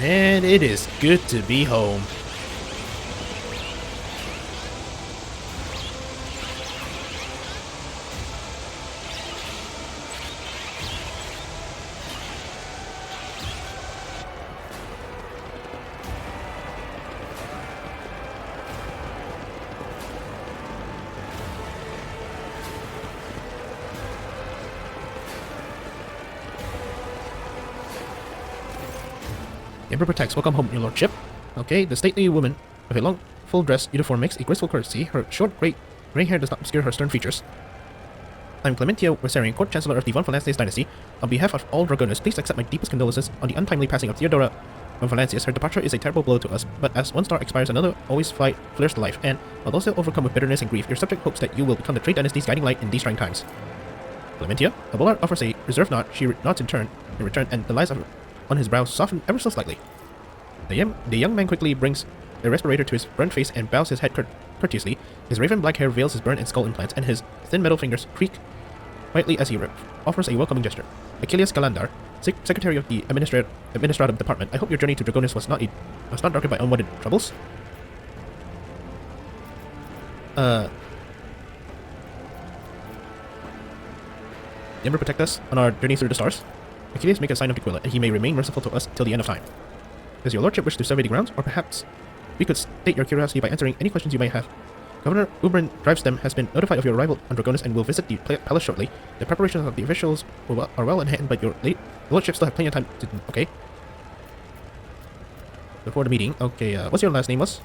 And it is good to be home. The Emperor protects. Welcome home, your lordship. Okay, the stately woman with a long, full dress uniform makes a graceful courtesy. Her short, gray hair does not obscure her stern features. I'm Clementia Versarian, Court Chancellor of the von Valancius dynasty. On behalf of all Dragonis, please accept my deepest condolences on the untimely passing of Theodora von Valancius. Her departure is a terrible blow to us, but as one star expires, another always flares to life, and although still overcome with bitterness and grief, your subject hopes that you will become the Trade Dynasty's guiding light in these trying times. Clementia, Abelard offers a reserved nod. She nods in return, and the lines on his brow soften ever so slightly. The young man quickly brings a respirator to his burnt face and bows his head courteously. His raven black hair veils his burnt and skull implants, and his thin metal fingers creak quietly as he offers a welcoming gesture. Achilles Galandar, Secretary of the Administrative Department, I hope your journey to Dragonis was not darkened by unwanted troubles. The Emperor protect us on our journey through the stars. Achilles make a sign of Aquila, and he may remain merciful to us till the end of time. Does your lordship wish to survey the grounds, or perhaps we could state your curiosity by answering any questions you may have? Governor Ubrin Drivestem has been notified of your arrival on Dragonis and will visit the palace shortly. The preparations of the officials are well in hand, but your lordship still have plenty of time to... Okay. Before the meeting, okay, what's your last name was?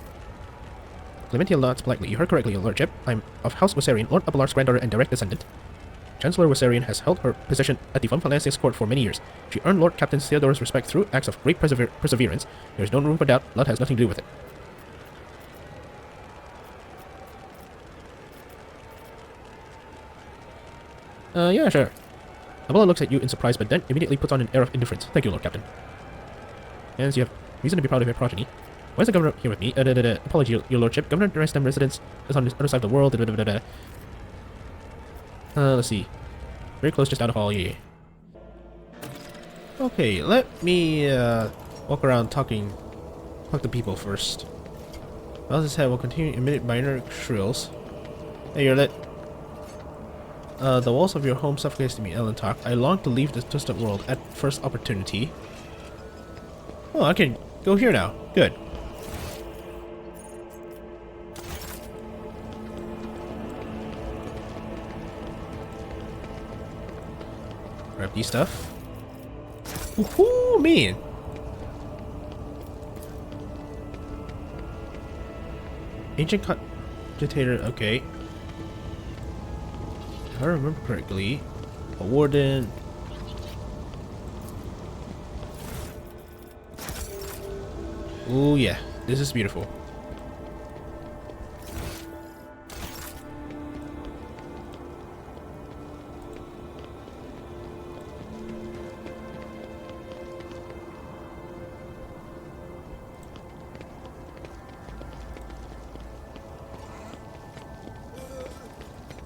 Clementia nods politely. You heard correctly, your lordship. I'm of House Versarian, Lord Abelard's granddaughter and direct descendant. Chancellor Versarian has held her position at the von Valancius court for many years. She earned Lord Captain Theodora's respect through acts of great perseverance. There is no room for doubt. Blood has nothing to do with it. Yeah, sure. Abelard looks at you in surprise, but then immediately puts on an air of indifference. Thank you, Lord Captain. Hence, you have reason to be proud of your progeny. Why is the governor here with me? Apology, your lordship. Governor Drivestem residence is on the other side of the world. Let's see. Very close, just out of hall, yeah. Okay, let me walk around talk to people first. As I said, we'll continue to emit minor shrills. Hey, you're lit. The walls of your home suffocates me, Ellen talk. I long to leave this twisted world at first opportunity. Oh, I can go here now. Good. Grab these stuff. Woohoo, man! Ancient cogitator, okay. If I remember correctly, a warden. Oh yeah, this is beautiful.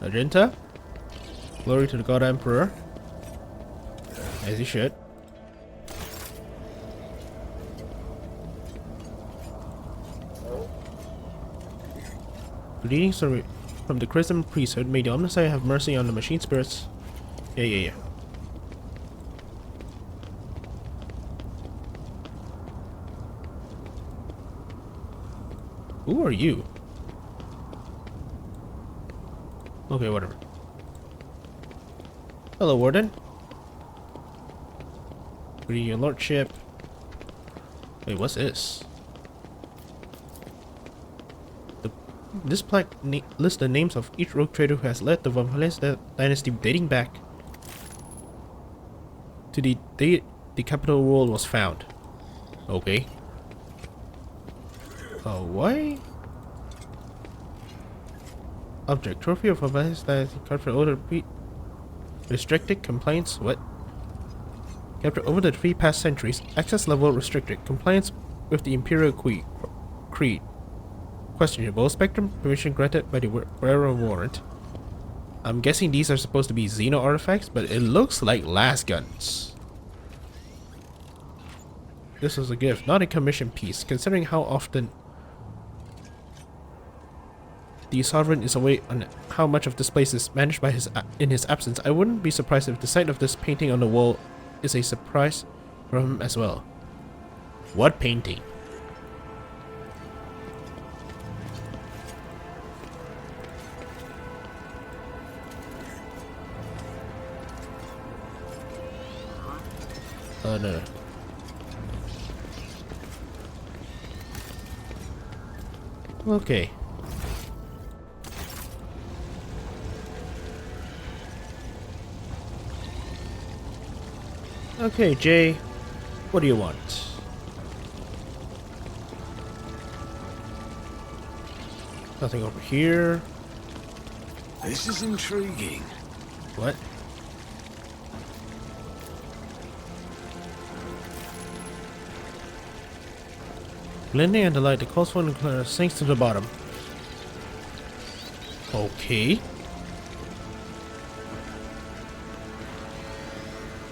Magenta. Glory to the God Emperor. As you should. Greetings from the Chrism priesthood. May the Omniscient have mercy on the machine spirits. Yeah. Who are you? Okay, whatever. Hello, Warden. Greeting your lordship. Wait, what's this? This plaque lists the names of each rogue trader who has led the von Valancius dynasty dating back to the day the capital world was found. Okay. Why? Object. Trophy of von Valancius dynasty card for older restricted compliance. What? Captured over the 3 past centuries. Access level restricted. Compliance with the Imperial Creed. Questionable. Spectrum permission granted by the wearer warrant. I'm guessing these are supposed to be Xeno artifacts, but it looks like las guns. This was a gift, not a commission piece. Considering how often the sovereign is away and how much of this place is managed by in his absence, I wouldn't be surprised if the sight of this painting on the wall is a surprise for him as well. What painting? Oh no. Okay. Okay, Jay, what do you want? Nothing over here. This is intriguing. What? Blending and the light, the cold phone sinks to the bottom. Okay.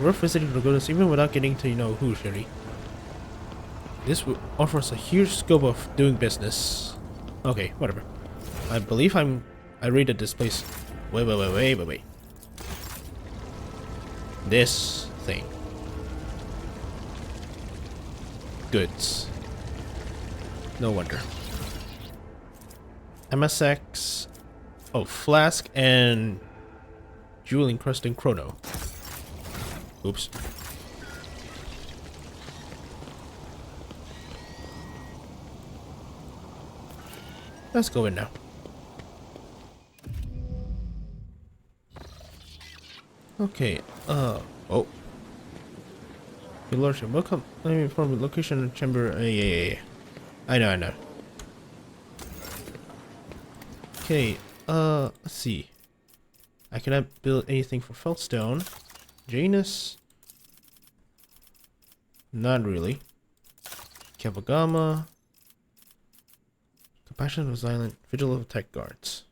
Worth visiting the goddess even without getting to know who, Sherry. This offers a huge scope of doing business. Okay, whatever. I believe I raided this place. Wait. This thing. Goods. No wonder. MSX. Oh, flask and jewel encrusting chrono. Oops. Let's go in now. Okay, oh. Your lordship, welcome. Let me inform the location of the chamber. Yeah. I know. Okay, let's see. I cannot build anything for Feltstone. Janus? Not really. Kavagama. Compassion of Silent. Vigil of Tech Guards.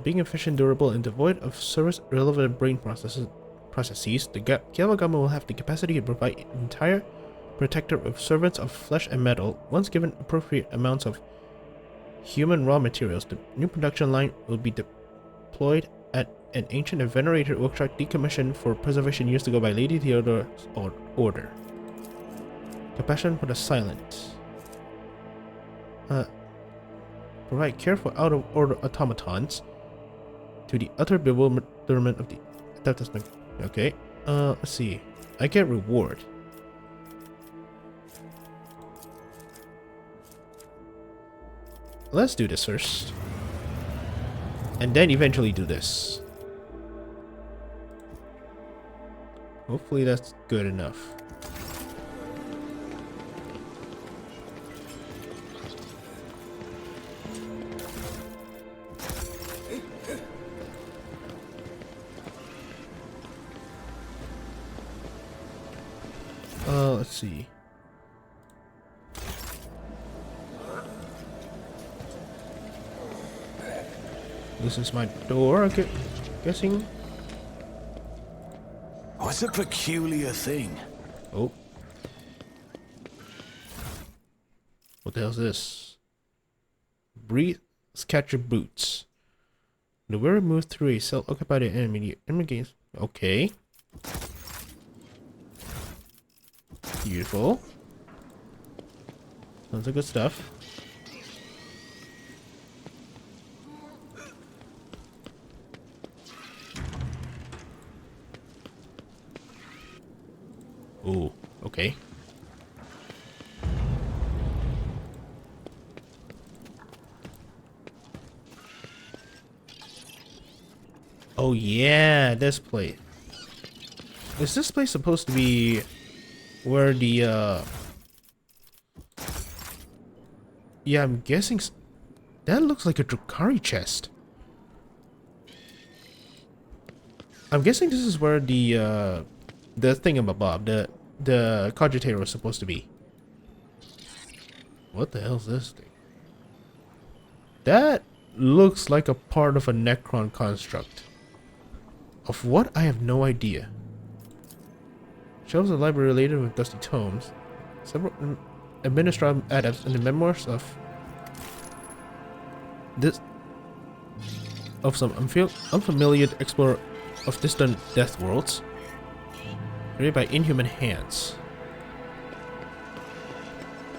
Being efficient, durable, and devoid of service-relevant brain processes, the Kavagama will have the capacity to provide entire protector of servants of flesh and metal. Once given appropriate amounts of human raw materials, the new production line will be deployed at an ancient and venerated workshop decommissioned for preservation years ago by Lady Theodore's order. Compassion for the silent. Provide care for out-of-order automatons to the utter bewilderment of the... That doesn't... Okay. Let's see. I get reward. Let's do this first. And then eventually do this. Hopefully that's good enough. Let's see. This is my door, okay. Guessing. What's a peculiar thing? Oh. What the hell is this? Breathe, scatter boots. The wearer moves through a cell occupied by enemy gains. Okay. Beautiful. Sounds like good stuff. Ooh, okay. Oh yeah, this place. Is this place supposed to be where the yeah, I'm guessing that looks like a Drukhari chest. I'm guessing this is where the thingamabob, the cogitator was supposed to be. What the hell is this thing? That looks like a part of a Necron construct. Of what? I have no idea. Shelves of the library related with dusty tomes. Several administrative adepts in the memoirs of this of some unfamiliar explorer of distant death worlds created by inhuman hands.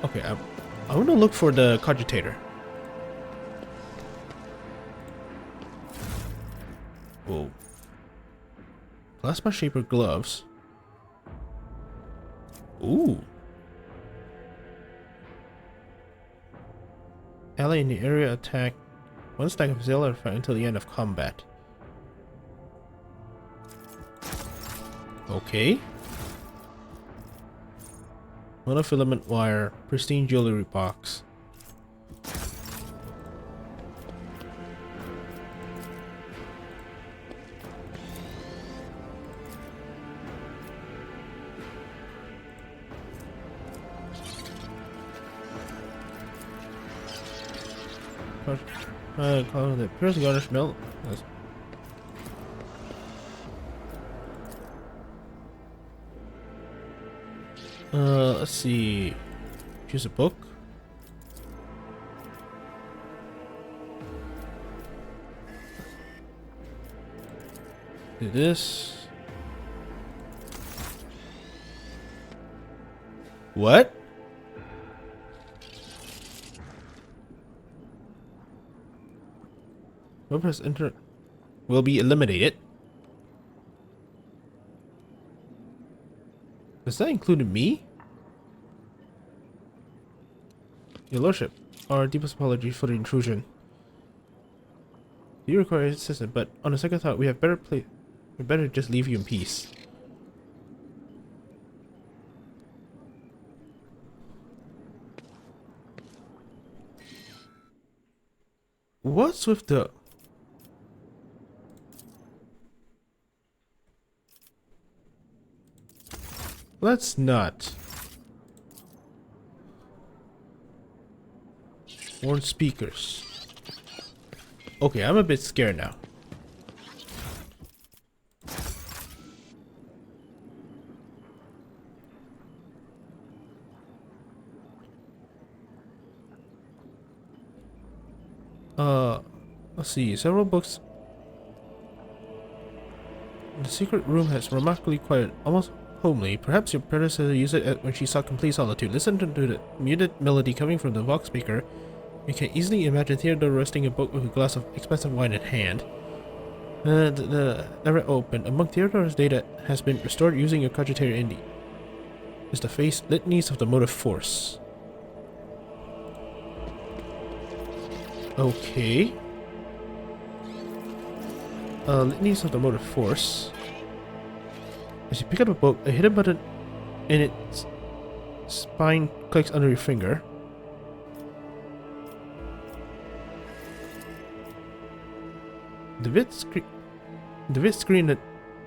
Okay, I want to look for the cogitator. Whoa. Plasma shaper gloves. Ooh. Ally in the area attack one stack of Zilla until the end of combat. Okay. Monofilament wire, pristine jewelry box. Call the piercing garnish melt. Let's see. Choose a book. Do this. What? Press enter will be eliminated. Does that include me? Your Lordship, our deepest apologies for the intrusion. You require assistance, but on a second thought, we better just leave you in peace. What's with the... Let's not. Horn speakers. Okay, I'm a bit scared now. Let's see. Several books. The secret room has remarkably quiet, almost homely. Perhaps your predecessor used it when she sought complete solitude. Listen to the muted melody coming from the vox speaker. You can easily imagine Theodore resting a book with a glass of expensive wine in hand. Never opened. Among Theodore's data has been restored using a cogitator in is the face litanies of the motive force. Okay. Litanies of the motive force. As you pick up a book, a hidden button in its spine clicks under your finger. The vid screen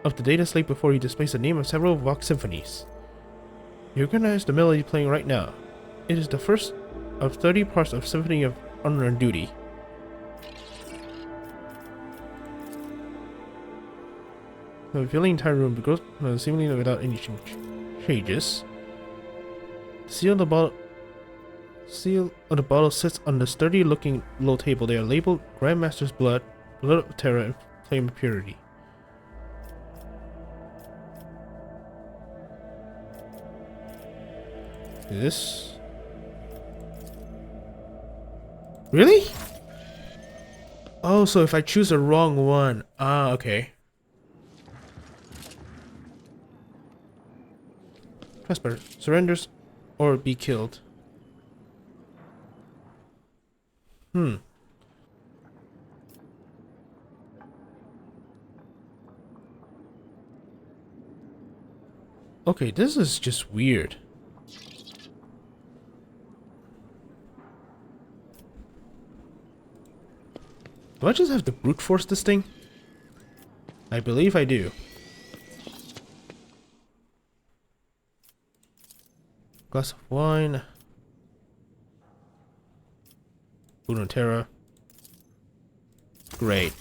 of the data slate before you displays the name of several Vox symphonies. You recognize the melody playing right now. It is the first of 30 parts of Symphony of Honor and Duty. Filling the entire room, the growth seemingly without any changes. The seal of the bottle sits on the sturdy-looking low table. They are labeled Grandmaster's Blood, Blood of Terror, and Flame of Purity. This... Really? Oh, so if I choose the wrong one... Ah, okay. Trespasser surrenders or be killed. Okay, this is just weird. Do I just have to brute force this thing? I believe I do. Glass of wine. Uno Terra. Great.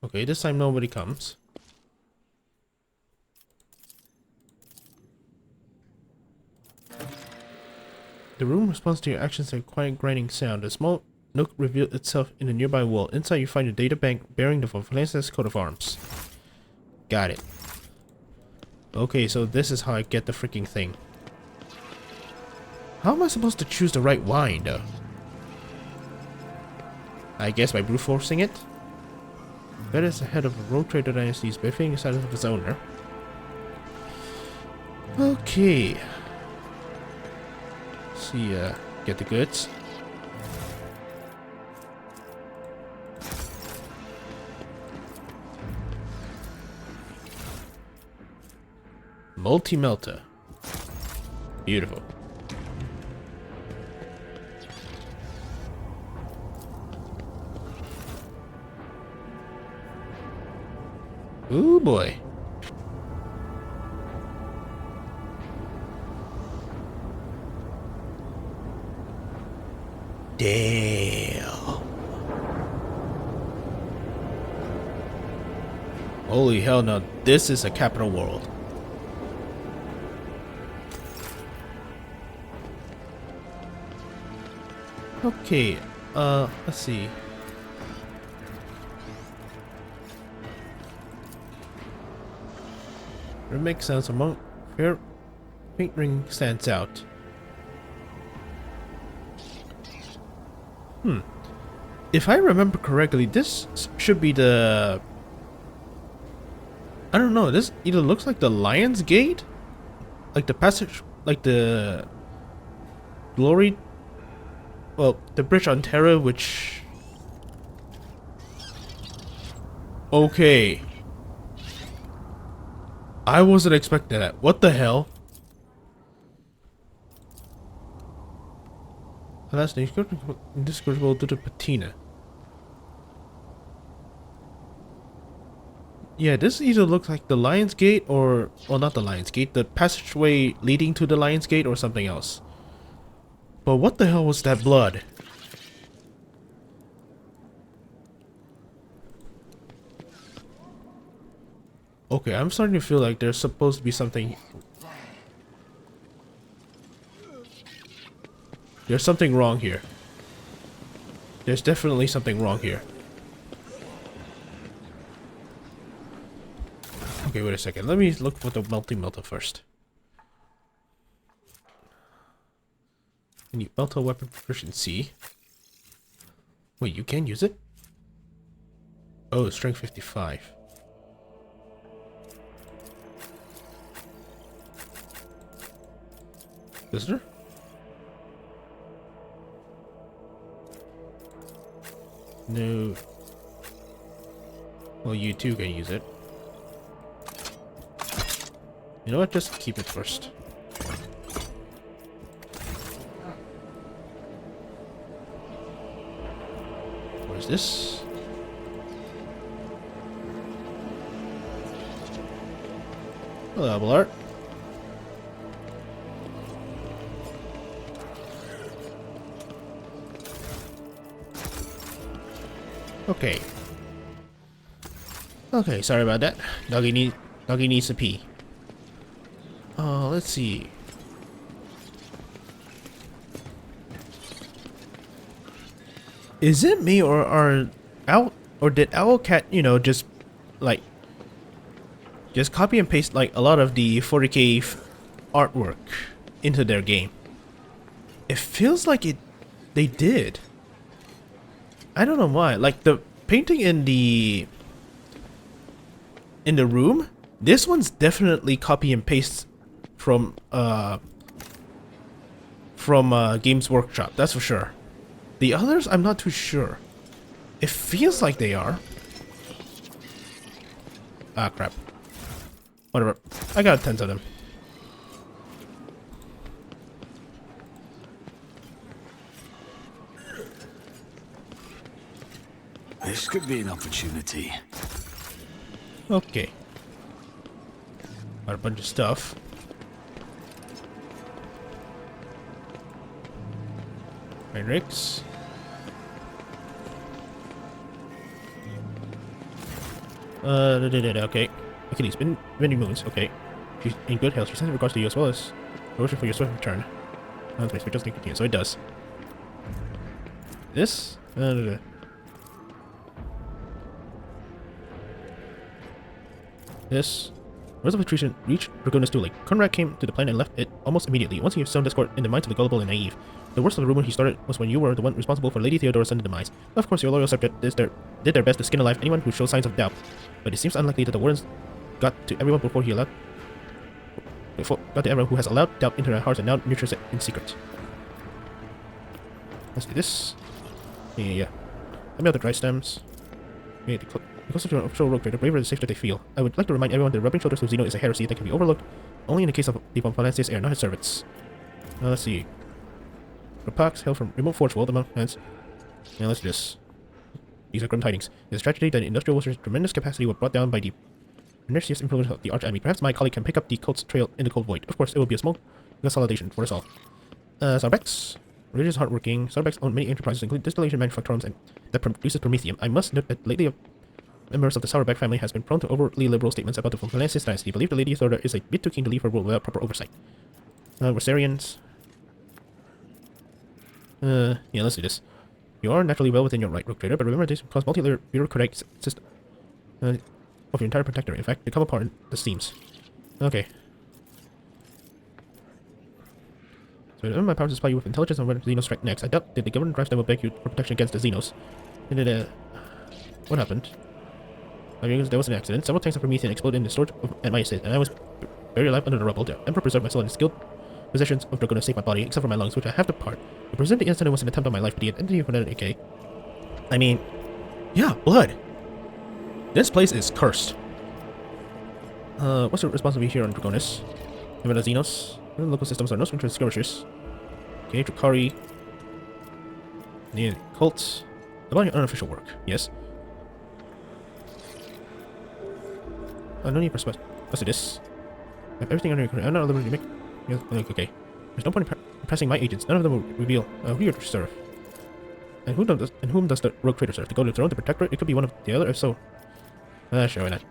Okay, this time nobody comes. The room responds to your actions to a quiet grinding sound. A small nook revealed itself in a nearby wall. Inside you find a data bank bearing the Valencia's coat of arms. Got it. Okay, so this is how I get the freaking thing. How am I supposed to choose the right wine, though? I guess by brute forcing it? That is the head of a rogue trader dynasty, benefiting the silence of its owner. Okay. See, get the goods. Multi-melter. Beautiful. Ooh boy. Damn. Holy hell, now this is a capital world. Okay, let's see. Remake sounds among fair paint ring stands out. If I remember correctly, this should be the... I don't know, this either looks like the Lion's Gate? Like the passage, like the... Glory... Well, the bridge on Terra, which... Okay. I wasn't expecting that. What the hell? That's indescribable due to patina. Yeah, this either looks like the Lion's Gate or... Well, not the Lion's Gate. The passageway leading to the Lion's Gate or something else. But what the hell was that blood? Okay, I'm starting to feel like there's supposed to be something... There's something wrong here. There's definitely something wrong here. Okay, wait a second. Let me look for the multi-melter first. I need melter weapon proficiency. Wait, you can use it? Oh, strength 55. Visitor? No. Well, you too can use it. You know what? Just keep it first. What is this? Hello, Abelard. Okay. Okay, sorry about that. Doggy needs to pee. Let's see. Is it me or did Owlcat, you know, just copy and paste like a lot of the 40k artwork into their game? It feels like they did. I don't know why. Like the painting in the room, this one's definitely copy and paste from Games Workshop, that's for sure. The others, I'm not too sure. It feels like they are. Ah, crap. Whatever. I got tons of them. This could be an opportunity. Okay. Got a bunch of stuff. Heinrichs. Okay. Achilles, many moons, okay. She's in good health. She sends regards to you as well as devotion for your swift return. It just continue, so it does. This? This. Words of attrition reached Dragonis too late. Conrad came to the planet and left it almost immediately. Once he sown discord in the minds of the gullible and naive. The worst of the rumor he started was when you were the one responsible for Lady Theodora's sudden demise. Of course, your loyal subject did their best to skin alive anyone who showed signs of doubt, but it seems unlikely that the wardens got to everyone before he allowed. Got to everyone who has allowed doubt into their hearts and now nurtures it in secret. Let's do this. Yeah. Let me out the dry stems. Okay, because of your official rogue trade, the braver the safer they feel. I would like to remind everyone that rubbing shoulders with Zeno is a heresy that can be overlooked only in the case of the von Valencia's heir, not his servants. Let's see. Rapax hail from remote forge world among hands. Now let's do this. These are grim tidings. It is a tragedy that industrial warfare's tremendous capacity was brought down by the pernicious influence of the arch enemy. Perhaps my colleague can pick up the cult's trail in the cold void. Of course, it will be a small consolidation for us all. Sarbex. Religious hardworking. Sarbex own many enterprises, including distillation manufacturums and that produces promethium. I must note that lately members of the Sauerbeck family has been prone to overtly liberal statements about the von Valencia's dynasty. Believe the Lady Theodora is a bit too keen to leave her rule without proper oversight. Versarians. Yeah, let's do this. You are naturally well within your right, Rogue Trader, but remember this will cause multi-layer bureaucratic system of your entire protectorate. In fact, they come apart in the seams. Okay. So remember my powers to supply you with intelligence on when Xenos strike next. I doubt that the government drives them will beg you for protection against the Xenos. What happened? I mean, there was an accident. Several tanks of promethium exploded in the storage at my estate, and I was buried alive under the rubble. The Emperor preserved my soul in skilled possessions of Dragonis save my body, except for my lungs, which I have to part. I presume the incident was an attempt on my life, but the identity of an AK. I mean, yeah, blood. This place is cursed. What's the responsibility here on Dragonis? Remember the Xenos? The local systems are no stranger to skirmishers. Okay, Drakari. The cult. About your unofficial work, yes. No need for let's do this. I have everything under your control. I'm not liberty to make. Yeah, okay. There's no point in impressing my agents. None of them will reveal who you're to serve. And whom does the rogue trader serve? To go to the throne, the protectorate? It could be one of the other, if so. Sure, why not?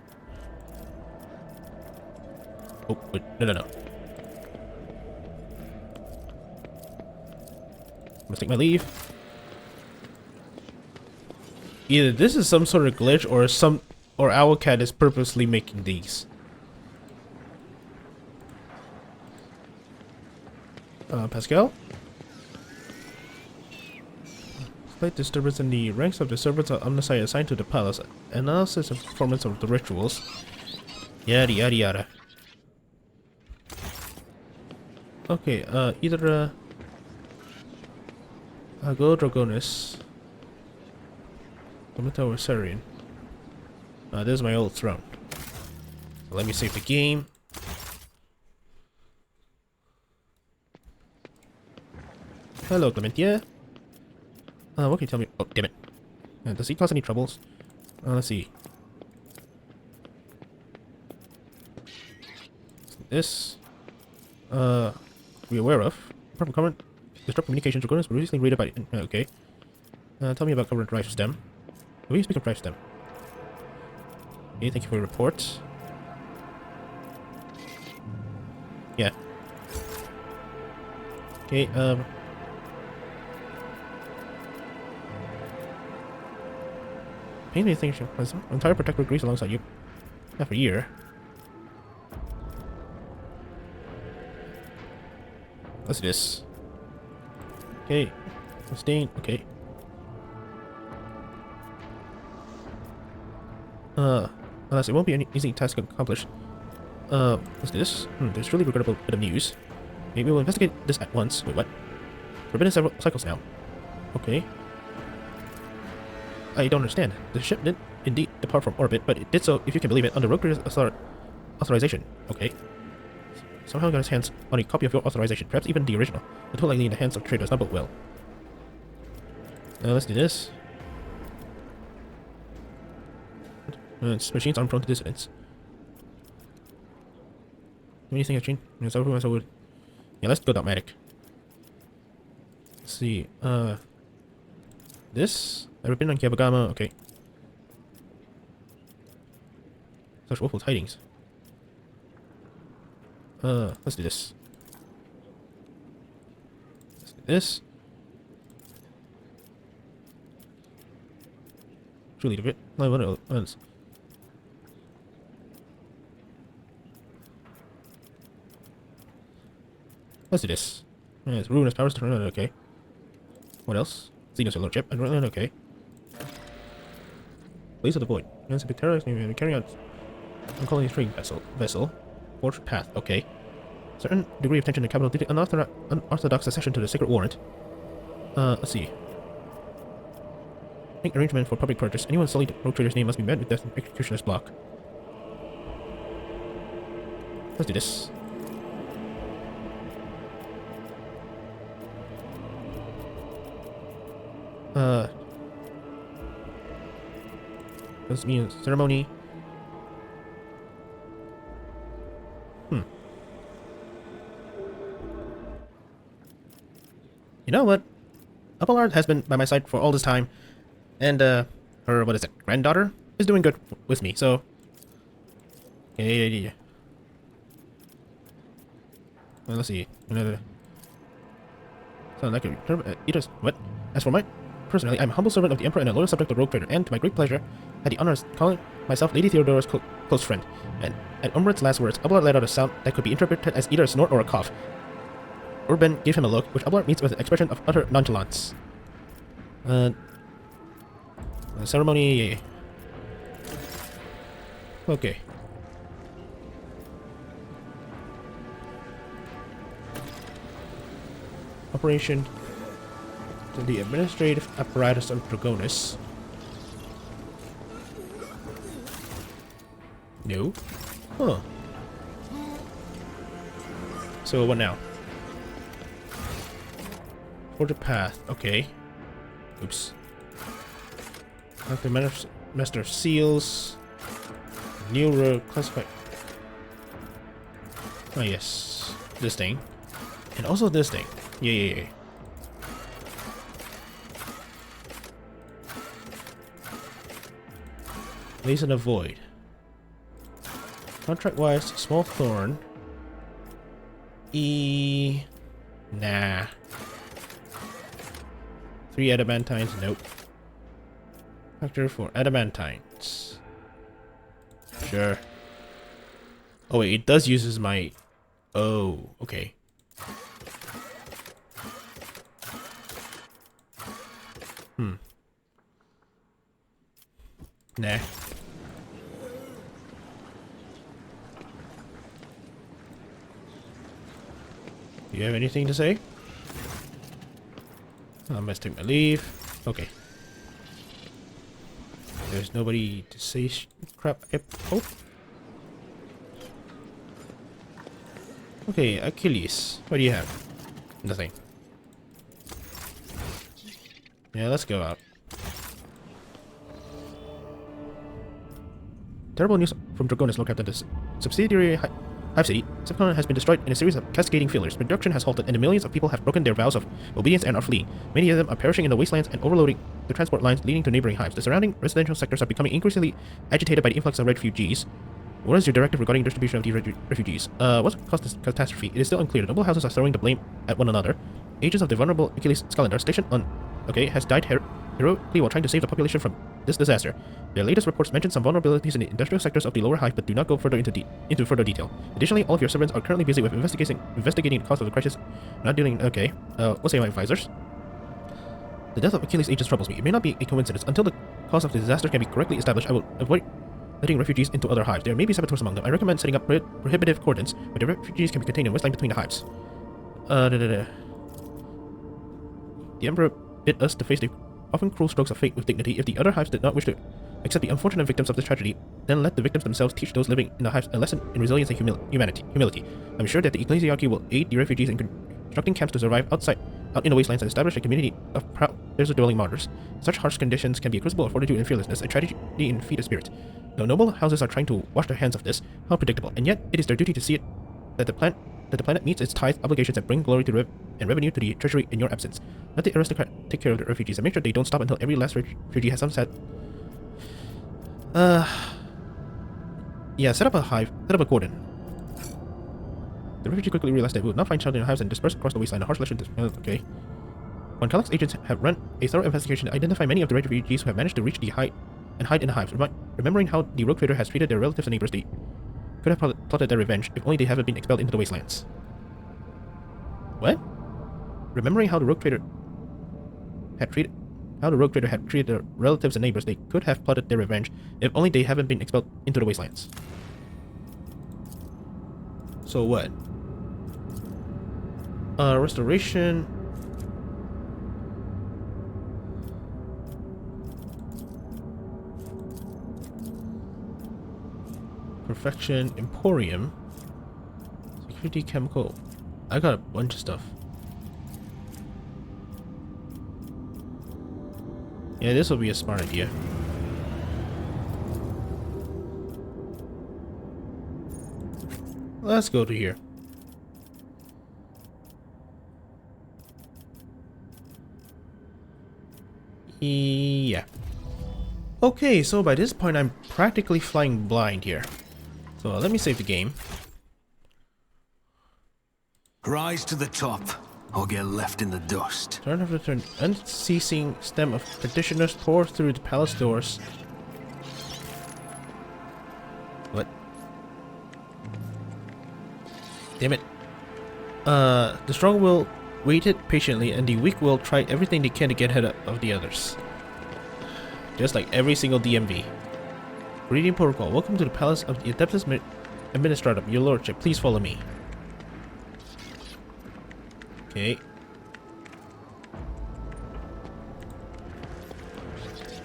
Oh, wait, no. Let's take my leave. Either this is some sort of glitch or Owlcat is purposely making these. Pascal? Slight disturbance in the ranks of the servants of Omnisci assigned to the palace. Analysis and performance of the rituals. Yada yada yada. Okay, either I'll go Dragonis. Cometa or Sarian. This is my old throne. Let me save the game. Hello, Clementia. What can you tell me? Oh, damn it. Does he cause any troubles? Let's see. This. We aware of. Apart from current disrupt communications, Dragonis were recently raided by. Okay. Tell me about current drive stem. Will you speak of drive stem? Okay, thank you for your report. Yeah. Okay, pain me think has entire protector agrees alongside you. Half a year. Let's do this. Okay. Sustain. Okay. Unless it won't be an easy task to accomplish. Let's do this. There's really regrettable bit of news. Maybe we'll investigate this at once. Wait, what? We've been in several cycles now. Okay. I don't understand. The ship did indeed depart from orbit, but it did so, if you can believe it, under Rogue authorization. Okay. Somehow got his hands on a copy of your authorization, perhaps even the original. The tool likely in the hands of traders, not but well. Let's do this. Machines aren't prone to dissidents. Anything has changed? Yeah, let's go dogmatic. Let's see. This? Ever been on Kyabagama? Okay. Such woeful tidings. Let's do this. Let's do this. Truly a bit. No, what else? Let's do this. It's ruinous powers to run out. Okay. What else? Xenos Lordship. Okay. Blaze of the Void. Yes, a bit terrorist. Carry out. I'm calling a trading vessel. Forged path. Okay. Certain degree of tension in capital due to unorthodox accession to the sacred warrant. Let's see. Make arrangement for public purchase. Anyone sullied rogue trader's name must be met with death and executioner's block. Let's do this. This means ceremony. You know what? Abelard has been by my side for all this time, and her, what is it, granddaughter is doing good with me. So, yeah. Well, let's see. Sound like a what? As for my personally, I'm a humble servant of the Emperor and a loyal subject of Rogue Trader, and to my great pleasure, had the honor of calling myself Lady Theodora's close friend. And at Umbert's last words, Abelard let out a sound that could be interpreted as either a snort or a cough. Urban gave him a look, which Abelard meets with an expression of utter nonchalance. Ceremony. Okay. Operation to the administrative apparatus of Dragonis. No. Huh. So what now? Forge a path. Okay. Oops. Like the Master of Seals. New road classified. Oh yes. This thing. And also this thing. Yeah. Blaze in the Void. Contract-wise, Small Thorn. Nah. 3 adamantines, nope. Factor for adamantines. Sure. Oh wait, it does uses my... Oh, okay. Nah. Do you have anything to say? I must take my leave. Okay. There's nobody to say crap. Oh. Okay, Achilles. What do you have? Nothing. Yeah, let's go out. Terrible news from Dragonis, Lord Captain. The subsidiary Hive City, Septicon has been destroyed in a series of cascading failures. Production has halted, and the millions of people have broken their vows of obedience and are fleeing. Many of them are perishing in the wastelands and overloading the transport lines leading to neighboring hives. The surrounding residential sectors are becoming increasingly agitated by the influx of refugees. What is your directive regarding distribution of these refugees? What caused this catastrophe? It is still unclear. The noble houses are throwing the blame at one another. Agents of the vulnerable Achilles Scalander stationed on has died heroically while trying to save the population from this disaster. Their latest reports mention some vulnerabilities in the industrial sectors of the lower hive, but do not go further into further detail. Additionally, all of your servants are currently busy with investigating the cause of the crisis. Not dealing. Okay. What say my advisors? The death of Achilles' agents troubles me. It may not be a coincidence. Until the cause of the disaster can be correctly established, I will avoid letting refugees into other hives. There may be saboteurs among them. I recommend setting up prohibitive cordons where the refugees can be contained in wasteland between the hives. The Emperor bid us to face the often cruel strokes of fate with dignity. If the other hives did not wish to accept the unfortunate victims of this tragedy, then let the victims themselves teach those living in the hives a lesson in resilience and humility. I'm sure that the ecclesiarchy will aid the refugees in constructing camps to survive out in the wastelands and establish a community of proud desert-dwelling martyrs. Such harsh conditions can be a crucible of fortitude and fearlessness, a tragedy in feat of spirit. The noble houses are trying to wash their hands of this. How predictable, and yet it is their duty to see it that the planet meets its tithe obligations and bring glory to and revenue to the treasury in your absence. Let the aristocrat take care of the refugees and make sure they don't stop until every last refugee has some set. Yeah, set up a cordon. The refugee quickly realized they would not find shelter in hives and dispersed across the wasteland. A harsh lesson. Okay. When Kellogg's agents have run a thorough investigation to identify many of the refugees who have managed to reach the height and hide in the hives, remembering how the rogue trader has treated their relatives and neighbors, they could have plotted their revenge if only they haven't been expelled into the wastelands. What? Remembering how the rogue trader had treated their relatives and neighbors, they could have plotted their revenge if only they haven't been expelled into the wastelands. So what? Restoration. Perfection, Emporium, Security, Chemical. I got a bunch of stuff. Yeah, this will be a smart idea. Let's go to here. Yeah. Okay, so by this point I'm practically flying blind here. So let me save the game. Rise to the top, or get left in the dust. Turn of return. Unceasing stem of petitioners pour through the palace doors. What? Damn it. The strong will waited patiently, and the weak will try everything they can to get ahead of the others. Just like every single DMV. Reading protocol. Welcome to the palace of the Adeptus Administratum. Your lordship, please follow me. Okay.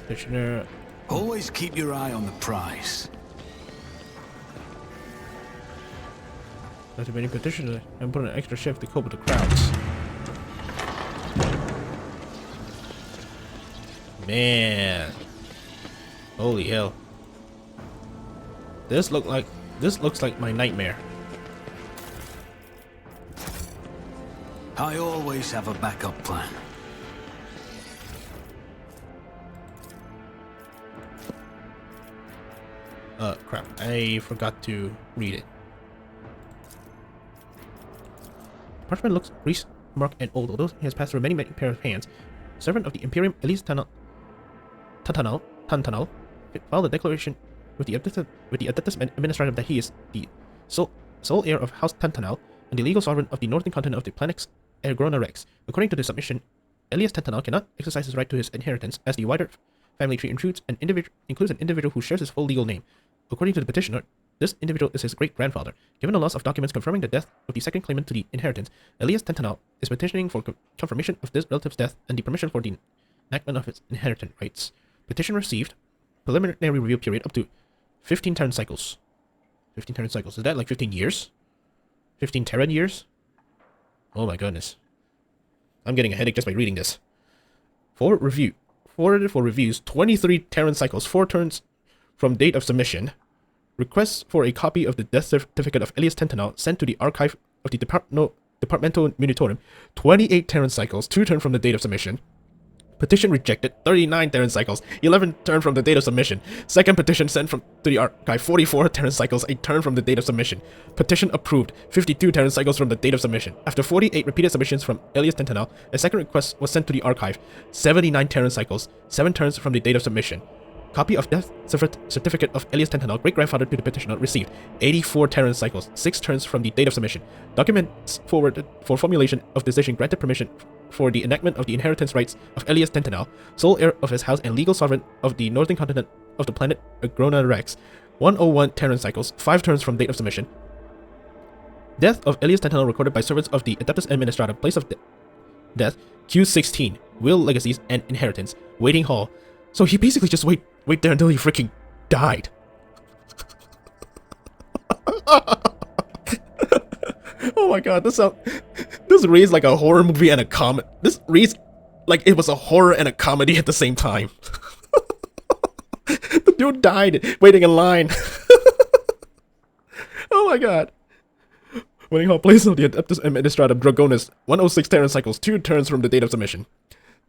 Petitioner. Always keep your eye on the prize. Not too many petitioners. I'm putting an extra shift to cope with the crowds. Man. Holy hell. This looks like my nightmare. I always have a backup plan. Crap. I forgot to read it. Parchment looks greased, marked, and old, although he has passed through many pairs of hands. Servant of the Imperium Elise Tantanal filed a declaration with the Adeptus Administratum that he is the sole heir of House Tantanal and the legal sovereign of the northern continent of the planet's Ergrona Rex. According to the submission, Elias Tantanal cannot exercise his right to his inheritance as the wider family tree includes an individual who shares his full legal name. According to the petitioner, this individual is his great-grandfather. Given the loss of documents confirming the death of the second claimant to the inheritance, Elias Tantanal is petitioning for confirmation of this relative's death and the permission for the enactment of his inheritance rights. Petition received preliminary review period up to 15 turn cycles. 15 turn cycles. Is that like 15 years? 15 Terran years? Oh my goodness. I'm getting a headache just by reading this. Forwarded for reviews, 23 Terran cycles, 4 turns from date of submission. Requests for a copy of the death certificate of Elias Tantanal sent to the archive of the Departamento Munitorum, 28 Terran cycles, 2 turns from the date of submission. Petition rejected, 39 Terran cycles, 11 turn from the date of submission. Second petition sent to the archive, 44 Terran cycles, a turn from the date of submission. Petition approved, 52 Terran cycles from the date of submission. After 48 repeated submissions from Elias Tantanal, a second request was sent to the archive, 79 Terran cycles, 7 turns from the date of submission. Copy of death certificate of Elias Tantanal, great-grandfather to the petitioner, received 84 Terran cycles, 6 turns from the date of submission. Documents forwarded for formulation of decision granted permission for the enactment of the inheritance rights of Elias Tantanal, sole heir of his house and legal sovereign of the northern continent of the planet Agrona Rex. 101 Terran cycles, 5 turns from date of submission. Death of Elias Tantanal recorded by servants of the Adeptus Administratum, place of death, Q16, will, legacies, and inheritance, waiting hall. So he basically just wait there until he freaking died. Oh my god, this reads like a horror movie and a comedy. This reads like it was a horror and a comedy at the same time. The dude died waiting in line. Oh my god. Winning hall place of the Adeptus Administratum Dragonis, 106 Terran cycles, 2 turns from the date of submission.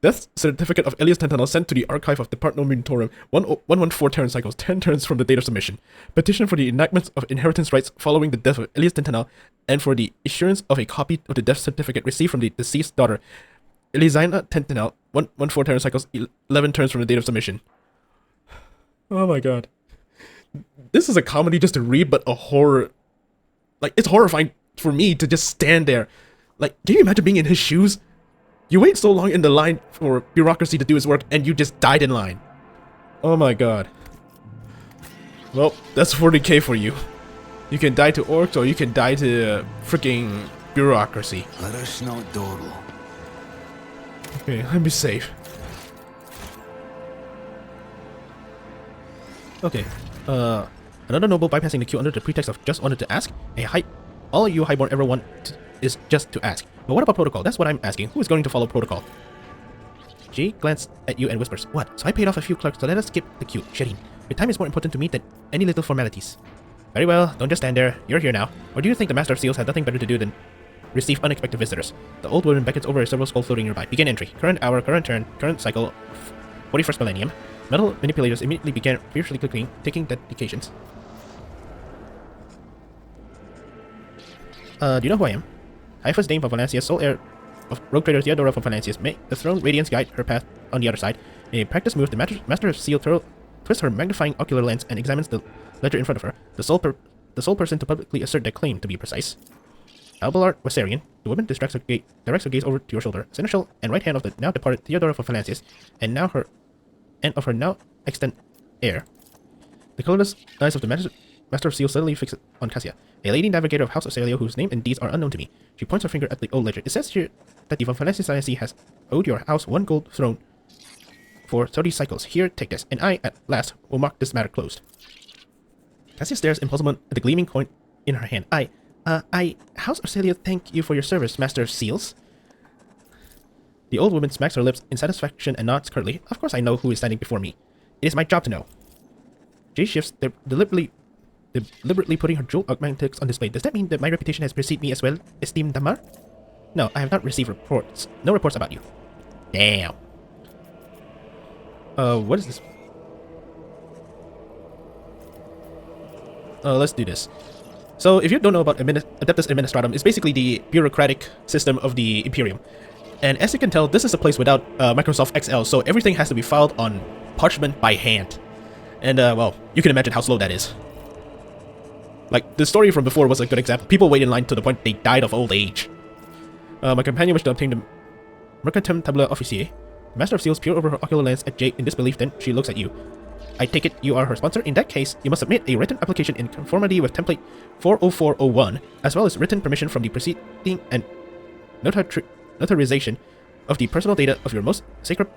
Death certificate of Elias Tentanel sent to the archive of Department Munitorum, 114 Terran cycles, 10 turns from the date of submission. Petition for the enactment of inheritance rights following the death of Elias Tentanel, and for the issuance of a copy of the death certificate received from the deceased daughter, Elisina Tentanel, 114 Terran cycles, 11 turns from the date of submission. Oh my god. This is a comedy just to read, but a horror. Like, it's horrifying for me to just stand there. Like, can you imagine being in his shoes? You wait so long in the line for bureaucracy to do its work, and you just died in line. Oh my god. Well, that's 40k for you. You can die to orcs, or you can die to freaking bureaucracy. Let us not dawdle. Okay, let me save. Okay, another noble bypassing the queue under the pretext of just wanted to ask. All you highborn ever want is just to ask. But what about protocol? That's what I'm asking. Who is going to follow protocol? Jay glanced at you and whispers, "What? So I paid off a few clerks, so let us skip the queue. Shireen, your time is more important to me than any little formalities." Very well, don't just stand there. You're here now. Or do you think the Master of Seals had nothing better to do than receive unexpected visitors? The old woman beckons over a several skull floating nearby. Begin entry. Current hour, current turn, current cycle, 41st millennium. Metal manipulators immediately began fiercely clicking, taking dedications. Do you know who I am? Haifa's Dame of Valencia, sole heir of rogue trader Theodora from Valencia's. May the throne radiance guide her path on the other side. In a practice move, the Master of Seal twists her magnifying ocular lens and examines the ledger in front of her, the sole person to publicly assert their claim, to be precise. Alballard Wasarian, the woman directs her gaze over to your shoulder, seneschal and right hand of the now departed Theodora from Valencia's, and of her now extant heir. The colorless eyes of the Master of Seal suddenly fix on Cassia, a lady navigator of House of Celio whose name and deeds are unknown to me. She points her finger at the old ledger. It says here that the Von Valencia dynasty has owed your house 1 gold throne for 30 cycles. Here, take this, and I, at last, will mark this matter closed. Cassia stares in puzzlement at the gleaming coin in her hand. House of Celio, thank you for your service, Master of Seals. The old woman smacks her lips in satisfaction and nods curtly. Of course I know who is standing before me. It is my job to know. Jay shifts, deliberately putting her jewel augmentics on display. Does that mean that my reputation has preceded me as well, esteemed Damar? No, I have not received reports. No reports about you. Damn. What is this? Let's do this. So, if you don't know about Adeptus Administratum, it's basically the bureaucratic system of the Imperium. And as you can tell, this is a place without Microsoft Excel, so everything has to be filed on parchment by hand. And, well, you can imagine how slow that is. Like, the story from before was a good example. People wait in line to the point they died of old age. My companion wished to obtain the Mercantum Tabula Officier. The Master of Seals peer over her ocular lens at Jay in disbelief, then she looks at you. I take it you are her sponsor? In that case, you must submit a written application in conformity with template 40401, as well as written permission from the preceding and notarization of the personal data of your most sacred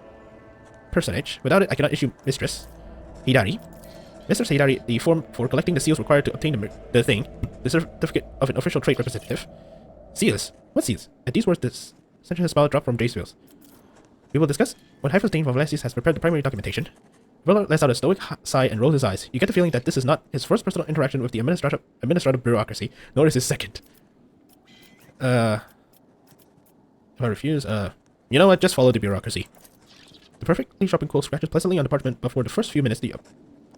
personage. Without it, I cannot issue Mistress Hidari. Mistress Hidari, the form for collecting the seals required to obtain the certificate of an official trade representative. Seals? What seals? At these words, this sentence smile dropped from Jay's face. We will discuss when Haifa's Dame of Valencias has prepared the primary documentation. Ruler lets out a stoic sigh and rolls his eyes. You get the feeling that this is not his first personal interaction with the administrative bureaucracy, nor is his second. If I refuse, you know what? Just follow the bureaucracy. The perfectly sharpened quill scratches pleasantly on the parchment, but for the first few minutes, the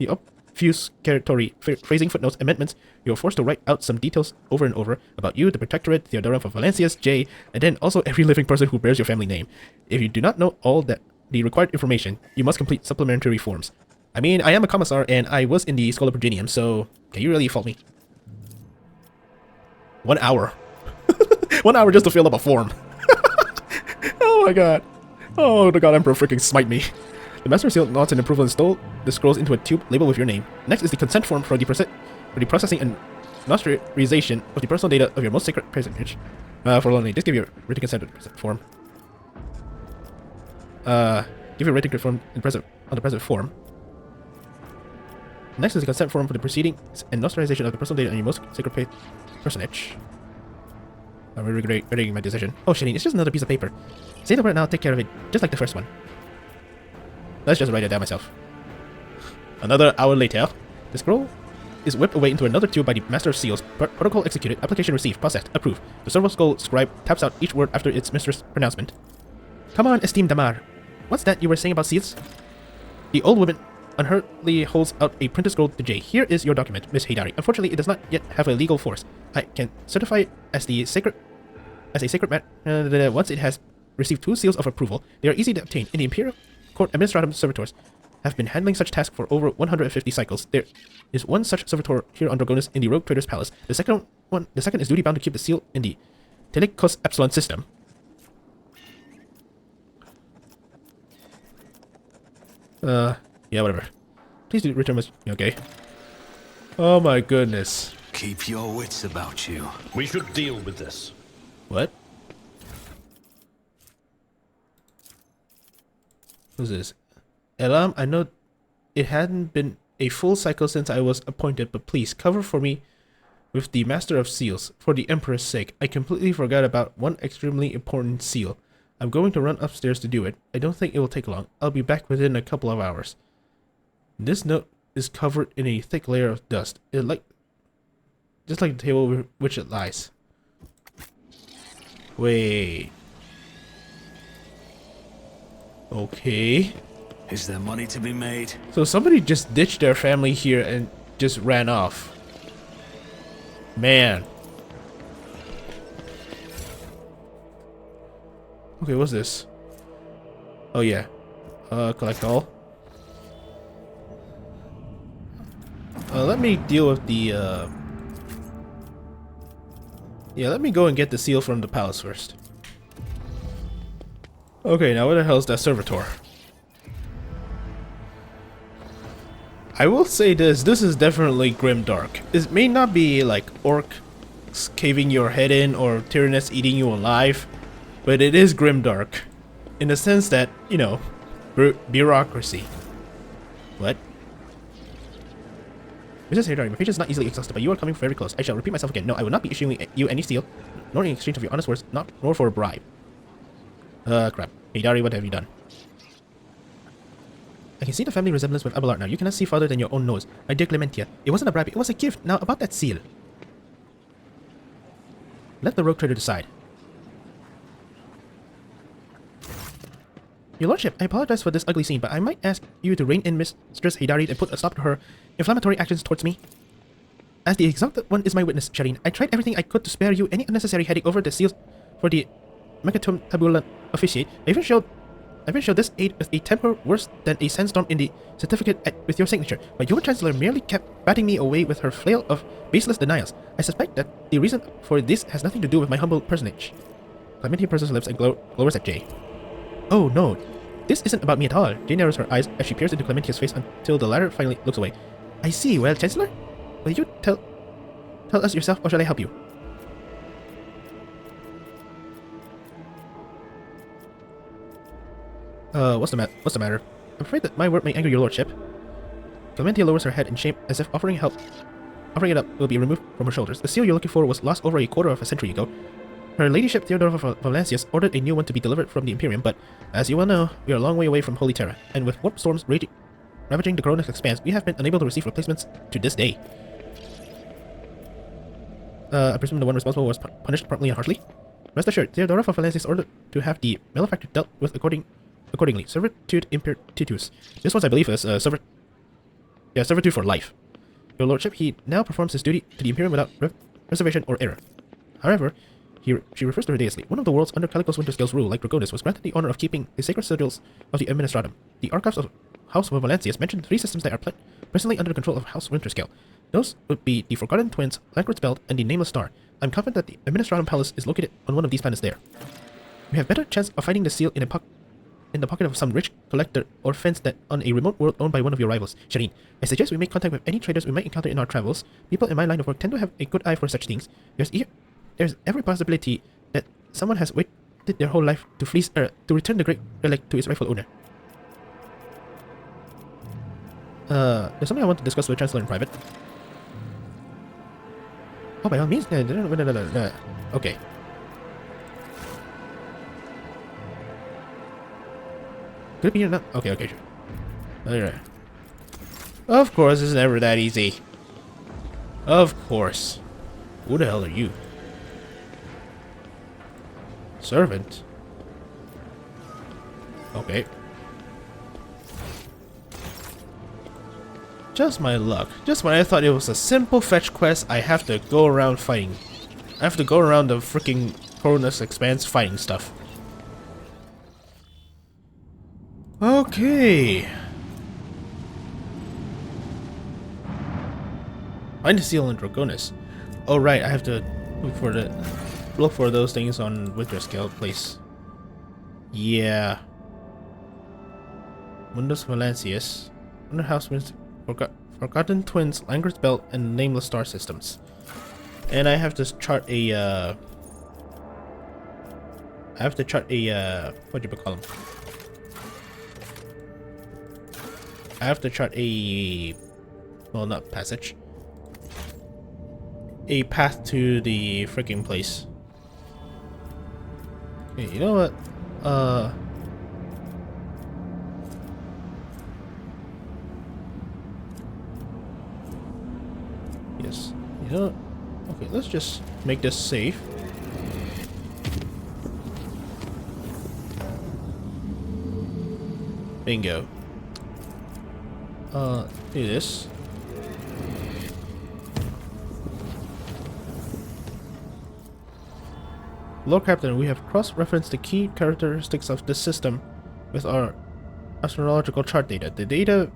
obfuscatory phrasing, footnotes, amendments, you are forced to write out some details over and over about you, the Protectorate, Theodora of Valencias, Jay, and then also every living person who bears your family name. If you do not know all the required information, you must complete supplementary forms. I mean, I am a commissar, and I was in the Schola Progenium, so can you really fault me? 1 hour. 1 hour just to fill up a form. Oh my god. Oh, the god emperor freaking smite me. The Master Seal nods in approval and stole the scrolls into a tube labeled with your name. Next is the consent form for the processing and notarization of the personal data of your most sacred personage. For Lonely, just give your written consent form. Give your written consent form on the present form. Next is the consent form for the proceedings and notarization of the personal data on your most sacred personage. I'm regretting my decision. Oh, Shane, it's just another piece of paper. Say the word and I'll take care of it, just like the first one. Let's just write it down myself. Another hour later, the scroll is whipped away into another tube by the Master of Seals. Protocol executed. Application received. Processed. Approved. The Servo Skull scribe taps out each word after its mistress' pronouncement. Come on, esteemed Damar. What's that you were saying about seals? The old woman unhurriedly holds out a printed scroll to Jay. Here is your document, Miss Haydari. Unfortunately, it does not yet have a legal force. I can certify it as a sacred matter. Once it has received 2 seals of approval, they are easy to obtain. In the Imperial Court, Administratum Servitors have been handling such tasks for over 150 cycles. There is one such servitor here on Dragonis in the Rogue Trader's Palace. The second is duty bound to keep the seal in the Telecos Epsilon system. Yeah, whatever. Please do return my... Okay. Oh my goodness. Keep your wits about you. We should deal with this. What? Who's this? Elam, I know it hadn't been a full cycle since I was appointed, but please cover for me with the Master of Seals. For the Emperor's sake, I completely forgot about one extremely important seal. I'm going to run upstairs to do it. I don't think it will take long. I'll be back within a couple of hours. This note is covered in a thick layer of dust. Just like the table over which it lies. Wait. Okay. Is there money to be made? So somebody just ditched their family here and just ran off. Man. Okay, what's this? Oh yeah. Collect all. Let me deal with the yeah, let me go and get the seal from the palace first. Okay, now where the hell is that servitor? I will say this is definitely grimdark. It may not be like orcs caving your head in or tyrannus eating you alive, but it is grimdark. In the sense that, you know, bureaucracy. What? Mrs. Haydari, my patience is not easily exhausted, but you are coming very close. I shall repeat myself again. No, I will not be issuing you any seal, nor in exchange of your honest words, nor for a bribe. Crap. Haydari, what have you done? I can see the family resemblance with Abelard now. You cannot see farther than your own nose. My dear Clementia, it wasn't a bribe, it was a gift. Now, about that seal. Let the rogue trader decide. Your lordship, I apologize for this ugly scene, but I might ask you to rein in Mistress Haydari and put a stop to her inflammatory actions towards me. As the exalted one is my witness, Shireen, I tried everything I could to spare you any unnecessary headache over the seals for the Mechatum Tabula Officiate. I even showed this aid with a temper worse than a sandstorm in the certificate with your signature, but your chancellor merely kept batting me away with her flail of baseless denials. I suspect that the reason for this has nothing to do with my humble personage. Clementia purses her lips and glowers at Jay. Oh no, this isn't about me at all. Jay narrows her eyes as she peers into Clementia's face until the latter finally looks away. I see. Well, Chancellor, will you tell us yourself, or shall I help you? What's the matter? I'm afraid that my word may anger your lordship. Clementia lowers her head in shame, as if offering help. Offering it up will be removed from her shoulders. The seal you're looking for was lost over a quarter of a century ago. Her ladyship Theodora Valancius ordered a new one to be delivered from the Imperium, but as you well know, we are a long way away from Holy Terra, and with warp storms ravaging the Coronis Expanse, we have been unable to receive replacements to this day. I presume the one responsible was punished promptly and harshly? Rest assured, Theodora Valancius ordered to have the malefactor dealt with accordingly. Servitude impertitus. This one, I believe, is servitude for life. Your lordship, he now performs his duty to the Imperium without reservation or error. However, she refers to her deiously. One of the worlds under Calicos Winterscale's rule, like Dragonis, was granted the honor of keeping the sacred sigils of the Administratum. The archives of House of Valancius mention 3 systems that are presently under the control of House Winterscale. Those would be the Forgotten Twins, Lankwart's Belt, and the Nameless Star. I'm confident that the Administratum Palace is located on one of these planets there. We have better chance of finding the seal in the pocket of some rich collector or fence that on a remote world owned by one of your rivals. Shireen, I suggest we make contact with any traders we might encounter in our travels. People in my line of work tend to have a good eye for such things. There's every possibility that someone has waited their whole life to return the great relic to its rightful owner. There's something I want to discuss with Chancellor in private. Oh, by all means. Okay. Could it be enough? Okay, sure. Alright. Of course, it's never that easy. Of course. Who the hell are you? Servant? Okay. Just my luck. Just when I thought it was a simple fetch quest, I have to go around fighting. I have to go around the freaking Cronus Expanse fighting stuff. Okay. Find the seal in Dragonis. Oh right, I have to look for those things on Winter Scale place. Yeah. Mundus Valancius. Underhouse Winds Forgotten Twins, Langer's Belt, and Nameless Star Systems. And I have to chart a what do you call them? I have to chart a, well, not passage, a path to the freaking place. Okay, you know what? Yes. You know what? Okay, let's just make this safe. Bingo. Do this. Lord Captain, we have cross-referenced the key characteristics of this system with our astrological chart data. The data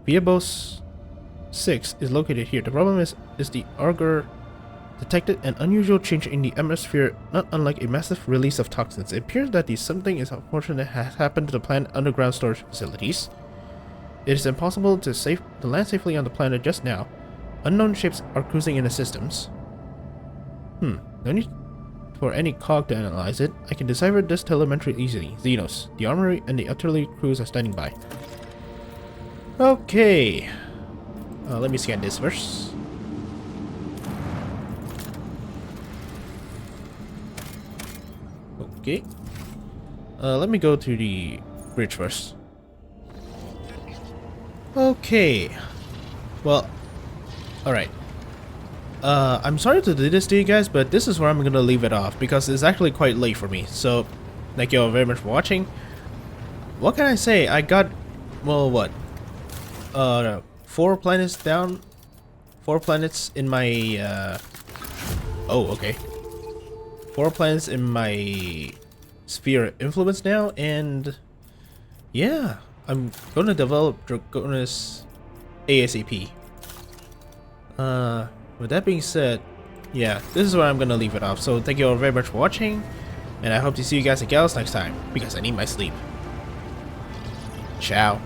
Viabos 6 is located here. The problem is the Augur detected an unusual change in the atmosphere, not unlike a massive release of toxins. It appears that something is unfortunate has happened to the planet underground storage facilities. It is impossible to land safely on the planet just now. Unknown ships are cruising in the systems. No need for any cog to analyze it. I can decipher this telemetry easily. Xenos, the armory, and the artillery crews are standing by. Okay. Let me scan this first. Okay. Let me go to the bridge first. Okay. Well, alright. I'm sorry to do this to you guys, but this is where I'm gonna leave it off because it's actually quite late for me. So, thank you all very much for watching. What can I say? I got, well, what? 4 planets down. 4 planets in my, oh, okay. 4 planets in my sphere of influence now, and yeah, I'm gonna develop Dragonis ASAP. With that being said, yeah, this is where I'm gonna leave it off. So thank you all very much for watching, and I hope to see you guys and gals next time, because I need my sleep. Ciao.